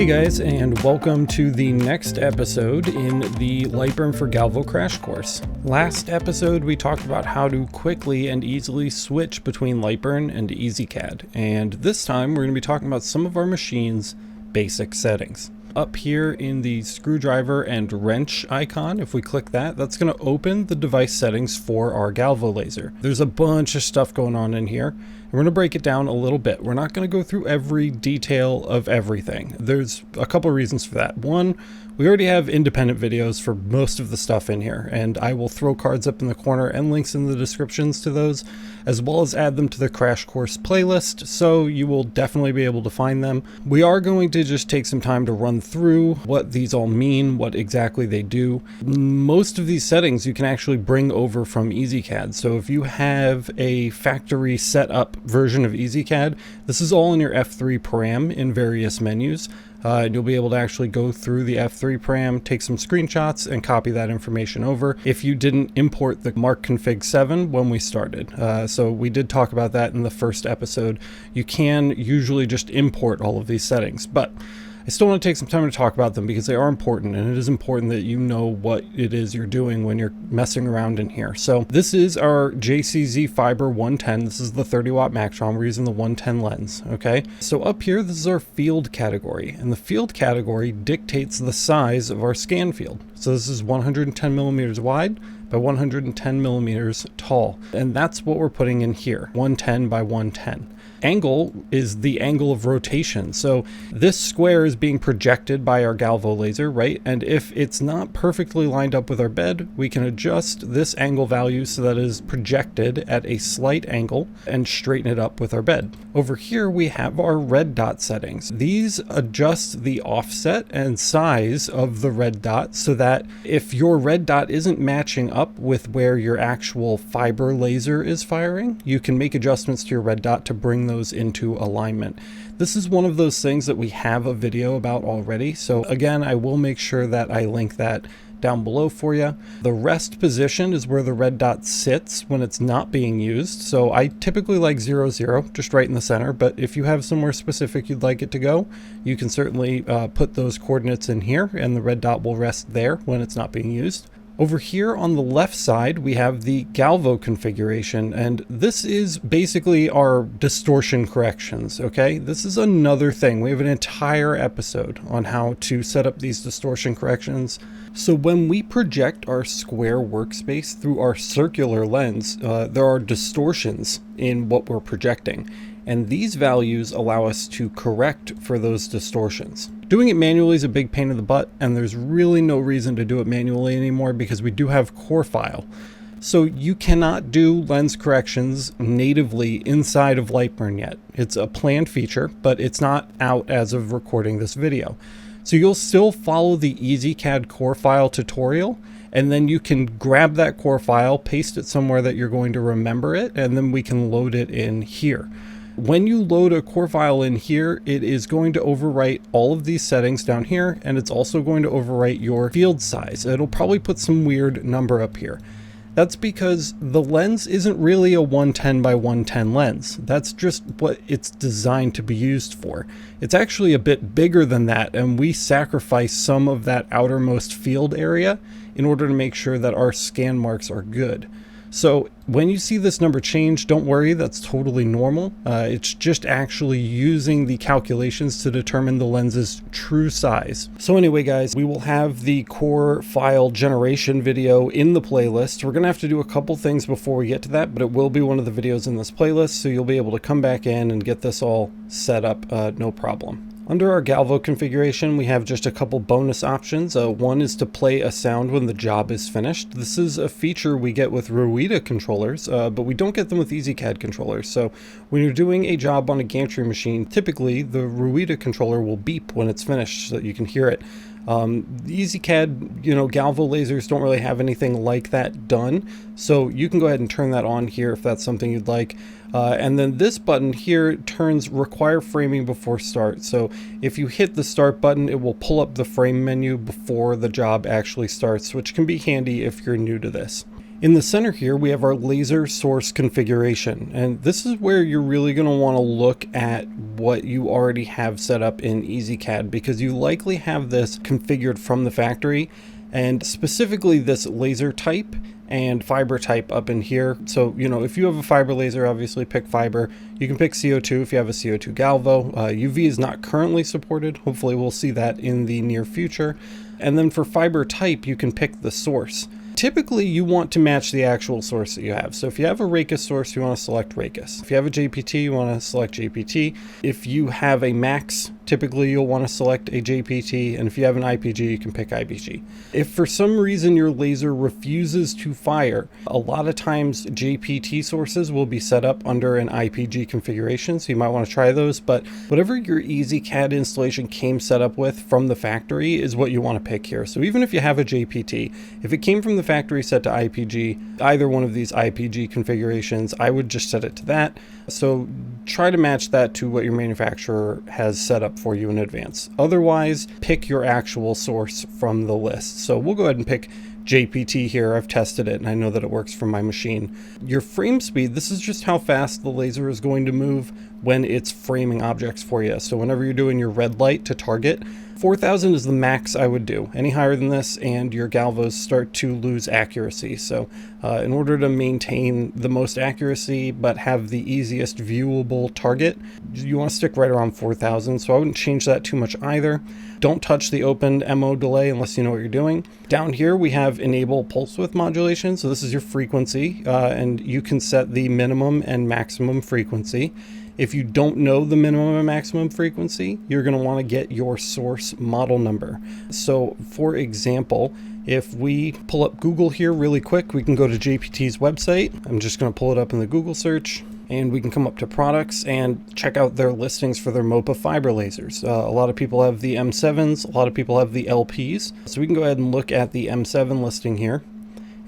Hey guys, and welcome to the next episode in the LightBurn for Galvo crash course. Last episode we talked about how to quickly and easily switch between LightBurn and EasyCAD, and this time we're going to be talking about some of our machine's basic settings. Up here in the screwdriver and wrench icon, if we click that, that's going to open the device settings for our Galvo laser. There's a bunch of stuff going on in here. We're going to break it down a little bit. We're not going to go through every detail of everything. There's a couple of reasons for that. One, we already have independent videos for most of the stuff in here, and I will throw cards up in the corner and links in the descriptions to those, as well as add them to the crash course playlist, so you will definitely be able to find them. We are going to just take some time to run through what these all mean, what exactly they do. Most of these settings you can actually bring over from EasyCAD, so if you have a factory set up version of EasyCAD, this is all in your F3 param in various menus. And you'll be able to actually go through the F3 param, take some screenshots, and copy that information over if you didn't import the Mark Config 7 when we started. So we did talk about that in the first episode. You can usually just import all of these settings, but I still want to take some time to talk about them because they are important, and it is important that you know what it is you're doing when you're messing around in here. So this is our JCZ Fiber 110. This is the 30 watt Maxtron. We're using the 110 lens. Okay. So up here, this is our field category, and the field category dictates the size of our scan field. So this is 110 millimeters wide by 110 millimeters tall. And that's what we're putting in here, 110 by 110. Angle is the angle of rotation. So this square is being projected by our Galvo laser, right? And if it's not perfectly lined up with our bed, we can adjust this angle value so that it is projected at a slight angle and straighten it up with our bed. Over here, we have our red dot settings. These adjust the offset and size of the red dot so that if your red dot isn't matching up with where your actual fiber laser is firing, you can make adjustments to your red dot to bring those into alignment. This is one of those things that we have a video about already. So again, I will make sure that I link that down below for you. The rest position is where the red dot sits when it's not being used. So I typically like 0, 0, just right in the center. But if you have somewhere specific you'd like it to go, you can certainly put those coordinates in here, and the red dot will rest there when it's not being used. Over here on the left side, we have the Galvo configuration, and this is basically our distortion corrections, okay? This is another thing. We have an entire episode on how to set up these distortion corrections. So when we project our square workspace through our circular lens, there are distortions in what we're projecting, and these values allow us to correct for those distortions. Doing it manually is a big pain in the butt, and there's really no reason to do it manually anymore because we do have core file. So you cannot do lens corrections natively inside of LightBurn yet. It's a planned feature, but it's not out as of recording this video. So you'll still follow the EasyCAD core file tutorial, and then you can grab that core file, paste it somewhere that you're going to remember it, and then we can load it in here. When you load a core file in here, it is going to overwrite all of these settings down here, and it's also going to overwrite your field size. It'll probably put some weird number up here. That's because the lens isn't really a 110 by 110 lens. That's just what it's designed to be used for. It's actually a bit bigger than that, and we sacrifice some of that outermost field area in order to make sure that our scan marks are good. So when you see this number change, don't worry, that's totally normal. It's just actually using the calculations to determine the lens's true size. So anyway, guys, we will have the core file generation video in the playlist. We're gonna have to do a couple things before we get to that, but it will be one of the videos in this playlist, so you'll be able to come back in and get this all set up, no problem. Under our Galvo configuration, we have just a couple bonus options. One is to play a sound when the job is finished. This is a feature we get with Ruida controllers, but we don't get them with EasyCAD controllers. So when you're doing a job on a gantry machine, typically the Ruida controller will beep when it's finished so that you can hear it. The EasyCAD, Galvo lasers don't really have anything like that done. So you can go ahead and turn that on here if that's something you'd like. And then this button here turns require framing before start. So if you hit the start button, it will pull up the frame menu before the job actually starts, which can be handy if you're new to this. In the center here, we have our laser source configuration, and this is where you're really going to want to look at what you already have set up in EasyCAD, because you likely have this configured from the factory, and specifically this laser type and fiber type up in here. So, you know, if you have a fiber laser, obviously pick fiber. You can pick CO2 if you have a CO2 Galvo. UV is not currently supported. Hopefully we'll see that in the near future. And then for fiber type, you can pick the source. Typically, you want to match the actual source that you have. So if you have a Raycus source, you want to select Raycus. If you have a JPT, you want to select JPT. If you have a Max, typically you'll want to select a JPT. And if you have an IPG, you can pick IPG. If for some reason your laser refuses to fire, a lot of times JPT sources will be set up under an IPG configuration. So you might want to try those. But whatever your EasyCAD installation came set up with from the factory is what you want to pick here. So even if you have a JPT, if it came from the factory set to IPG, either one of these IPG configurations, I would just set it to that. So try to match that to what your manufacturer has set up for you in advance. Otherwise, pick your actual source from the list. So we'll go ahead and pick JPT here. I've tested it and I know that it works for my machine. Your frame speed, this is just how fast the laser is going to move when it's framing objects for you. So whenever you're doing your red light to target, 4,000 is the max I would do. Any higher than this and your galvos start to lose accuracy. So in order to maintain the most accuracy but have the easiest viewable target, you want to stick right around 4,000. So I wouldn't change that too much either. Don't touch the opened MO delay unless you know what you're doing. Down here we have enable pulse width modulation. So this is your frequency and you can set the minimum and maximum frequency. If you don't know the minimum and maximum frequency, you're going to want to get your source model number. So for example, if we pull up Google here really quick, we can go to JPT's website. I'm just going to pull it up in the Google search and we can come up to products and check out their listings for their MOPA fiber lasers. A lot of people have the M7s, a lot of people have the LPs. So we can go ahead and look at the M7 listing here.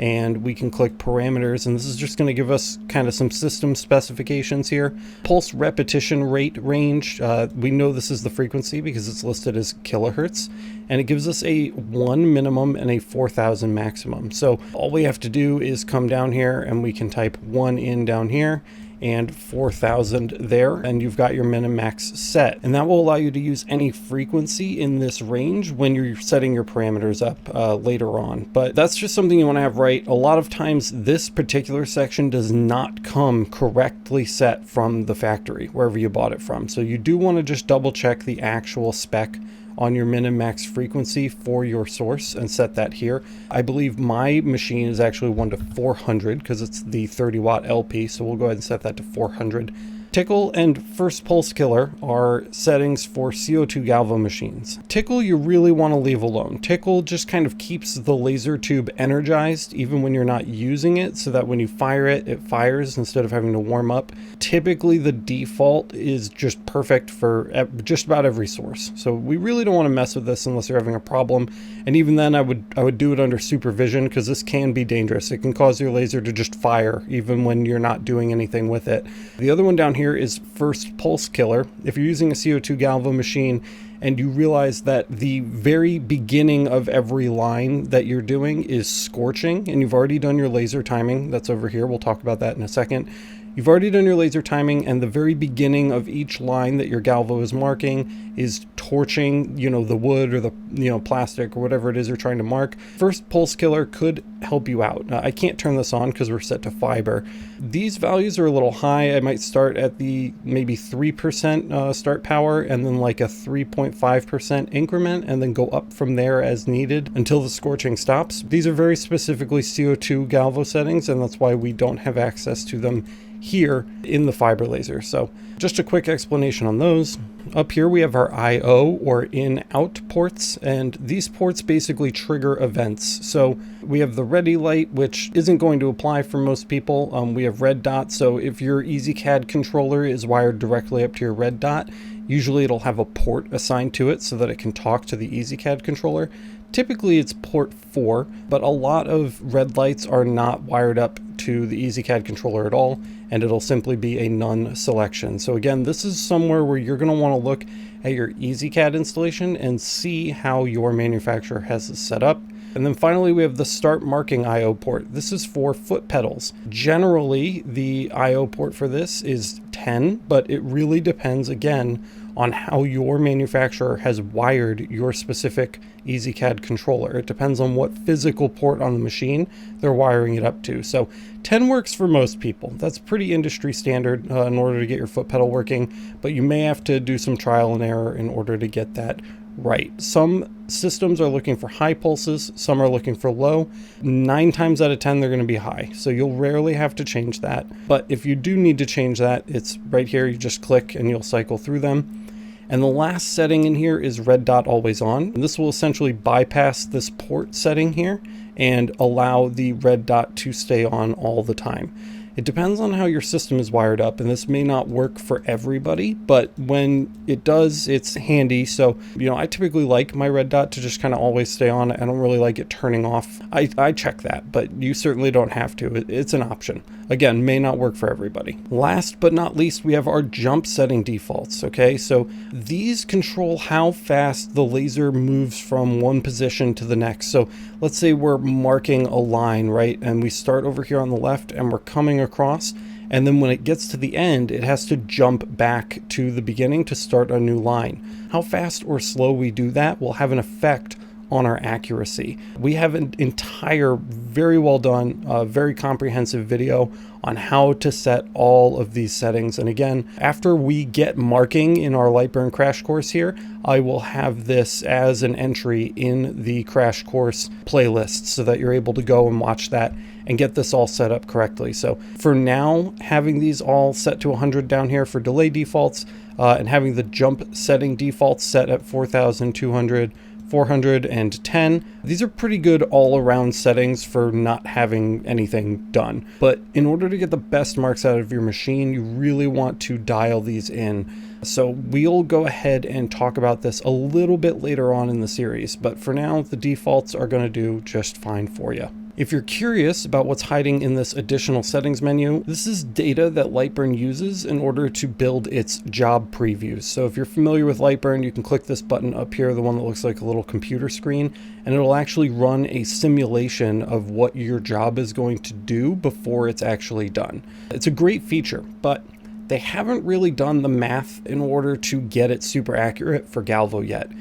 And we can click parameters, and this is just going to give us kind of some system specifications here. Pulse repetition rate range, we know this is the frequency because it's listed as kilohertz, and it gives us a 1 minimum and a 4,000 maximum. So all we have to do is come down here and we can type 1 in down here and 4,000 there, and you've got your min and max set. And that will allow you to use any frequency in this range when you're setting your parameters up later on. But that's just something you want to have right. A lot of times this particular section does not come correctly set from the factory, wherever you bought it from. So you do want to just double check the actual spec on your min and max frequency for your source and set that here. I believe my machine is actually 1 to 400 because it's the 30 watt LP. So we'll go ahead and set that to 400. Tickle and First Pulse Killer are settings for CO2 Galvo machines. Tickle you really want to leave alone. Tickle just kind of keeps the laser tube energized even when you're not using it, so that when you fire it, it fires instead of having to warm up. Typically the default is just perfect for just about every source. So we really don't want to mess with this unless you're having a problem. And even then I would do it under supervision, because this can be dangerous. It can cause your laser to just fire even when you're not doing anything with it. The other one down here is First Pulse Killer. If you're using a CO2 Galvo machine and you realize that the very beginning of every line that you're doing is scorching, and you've already done your laser timing, that's over here, we'll talk about that in a second. You've already done your laser timing, and the very beginning of each line that your Galvo is marking is torching, you know, the wood or the, you know, plastic or whatever it is you're trying to mark. First Pulse Killer could help you out. I can't turn this on because we're set to fiber. These values are a little high. I might start at the maybe 3% start power, and then like a 3.5% increment, and then go up from there as needed until the scorching stops. These are very specifically CO2 Galvo settings, and that's why we don't have access to them here in the fiber laser. So just a quick explanation on those. Up here we have our I/O or in-out ports, and these ports basically trigger events. So we have the ready light, which isn't going to apply for most people. We have red dot, so if your EasyCAD controller is wired directly up to your red dot, usually it'll have a port assigned to it so that it can talk to the EasyCAD controller. Typically it's port 4, but a lot of red lights are not wired up to the EasyCAD controller at all, and it'll simply be a none selection. So again, this is somewhere where you're going to want to look at your EasyCAD installation and see how your manufacturer has it set up. And then finally, we have the start marking IO port. This is for foot pedals. Generally, the IO port for this is 10, but it really depends, again, on how your manufacturer has wired your specific EasyCAD controller. It depends on what physical port on the machine they're wiring it up to. So 10 works for most people. That's pretty industry standard in order to get your foot pedal working, but you may have to do some trial and error in order to get that right. Some systems are looking for high pulses, some are looking for low. 9 times out of 10 they're going to be high, so you'll rarely have to change that. But if you do need to change that, it's right here. You just click and you'll cycle through them. And the last setting in here is red dot always on. And this will essentially bypass this port setting here and allow the red dot to stay on all the time. It depends on how your system is wired up, and this may not work for everybody, but when it does, it's handy. So, I typically like my red dot to just kind of always stay on. I don't really like it turning off. I check that, but you certainly don't have to. It's an option. Again, may not work for everybody. Last but not least, we have our jump setting defaults, okay? So these control how fast the laser moves from one position to the next. So let's say we're marking a line, right? And we start over here on the left and we're coming across. And then when it gets to the end, it has to jump back to the beginning to start a new line. How fast or slow we do that will have an effect on our accuracy. We have an entire, very well done, very comprehensive video on how to set all of these settings. And again, after we get marking in our LightBurn crash course here, I will have this as an entry in the crash course playlist so that you're able to go and watch that and get this all set up correctly. So for now, having these all set to 100 down here for delay defaults, and having the jump setting defaults set at 4,200, 410. These are pretty good all-around settings for not having anything done. But in order to get the best marks out of your machine, you really want to dial these in. So we'll go ahead and talk about this a little bit later on in the series, but for now, the defaults are going to do just fine for you. If you're curious about what's hiding in this additional settings menu, this is data that LightBurn uses in order to build its job previews. So if you're familiar with LightBurn, you can click this button up here, the one that looks like a little computer screen, and it'll actually run a simulation of what your job is going to do before it's actually done. It's a great feature, but they haven't really done the math in order to get it super accurate for Galvo yet.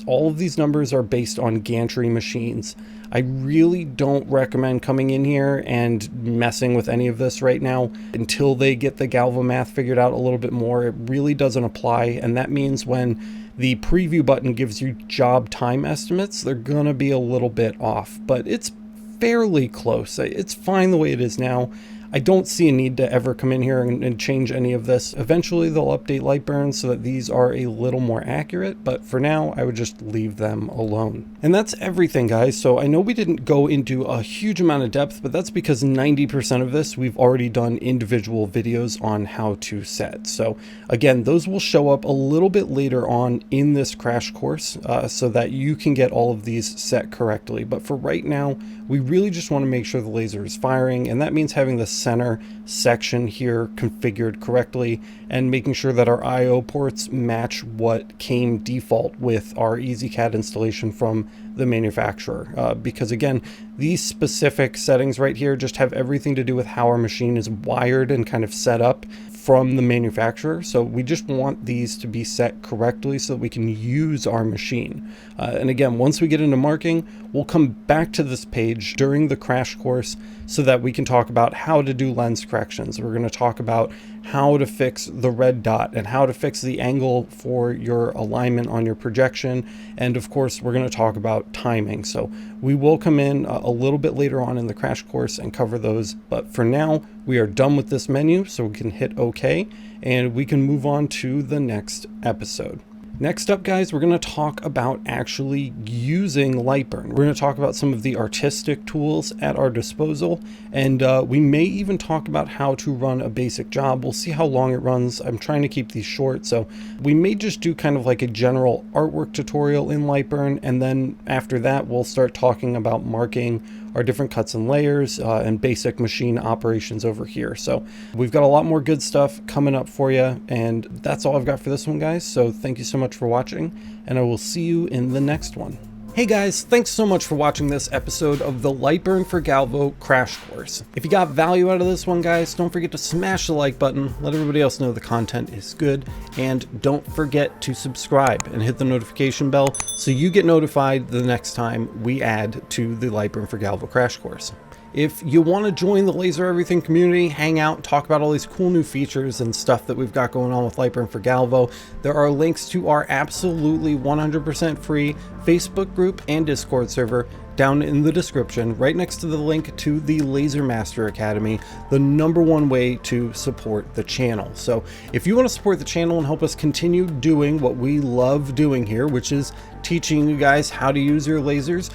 All of these numbers are based on gantry machines. I really don't recommend coming in here and messing with any of this right now until they get the Galvo math figured out a little bit more. It really doesn't apply, and that means when the preview button gives you job time estimates, they're gonna be a little bit off, but it's fairly close. It's fine the way it is now. I don't see a need to ever come in here and change any of this. Eventually they'll update LightBurn so that these are a little more accurate, but for now I would just leave them alone. And that's everything, guys. So I know we didn't go into a huge amount of depth, but that's because 90% of this we've already done individual videos on how to set. So again, those will show up a little bit later on in this crash course so that you can get all of these set correctly. But for right now, we really just want to make sure the laser is firing, and that means having the center section here configured correctly and making sure that our IO ports match what came default with our EasyCAD installation from the manufacturer. Because again, these specific settings right here just have everything to do with how our machine is wired and kind of set up from the manufacturer. So we just want these to be set correctly so that we can use our machine. And again, once we get into marking, we'll come back to this page during the crash course so that we can talk about how to do lens corrections. We're going to talk about how to fix the red dot and how to fix the angle for your alignment on your projection. And of course, we're going to talk about timing. So we will come in a little bit later on in the crash course and cover those. But for now, we are done with this menu, so we can hit OK and we can move on to the next episode. Next up, guys, we're going to talk about actually using LightBurn. We're going to talk about some of the artistic tools at our disposal, and we may even talk about how to run a basic job. We'll see how long it runs. I'm trying to keep these short, so we may just do kind of like a general artwork tutorial in LightBurn, and then after that, we'll start talking about marking our different cuts and layers and basic machine operations over here. So we've got a lot more good stuff coming up for you, and that's all I've got for this one, guys. So thank you so much for watching, and I will see you in the next one. Hey guys, thanks so much for watching this episode of the LightBurn for Galvo crash course. If you got value out of this one, guys, don't forget to smash the like button, let everybody else know the content is good, and don't forget to subscribe and hit the notification bell so you get notified the next time we add to the LightBurn for Galvo crash course. If you want to join the Laser Everything community, hang out, talk about all these cool new features and stuff that we've got going on with LightBurn for Galvo, there are links to our absolutely 100% free Facebook group and Discord server down in the description, right next to the link to the Laser Master Academy, the #1 way to support the channel. So if you want to support the channel and help us continue doing what we love doing here, which is teaching you guys how to use your lasers,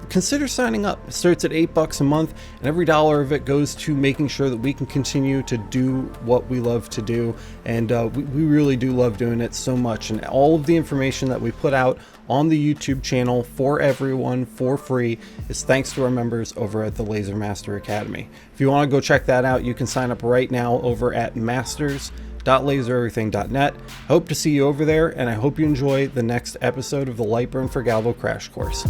consider signing up. It starts at $8 a month, and every dollar of it goes to making sure that we can continue to do what we love to do. And we really do love doing it so much. And all of the information that we put out on the YouTube channel for everyone for free is thanks to our members over at the Laser Master Academy. If you want to go check that out, you can sign up right now over at masters.lasereverything.net. Hope to see you over there, and I hope you enjoy the next episode of the LightBurn for Galvo crash course.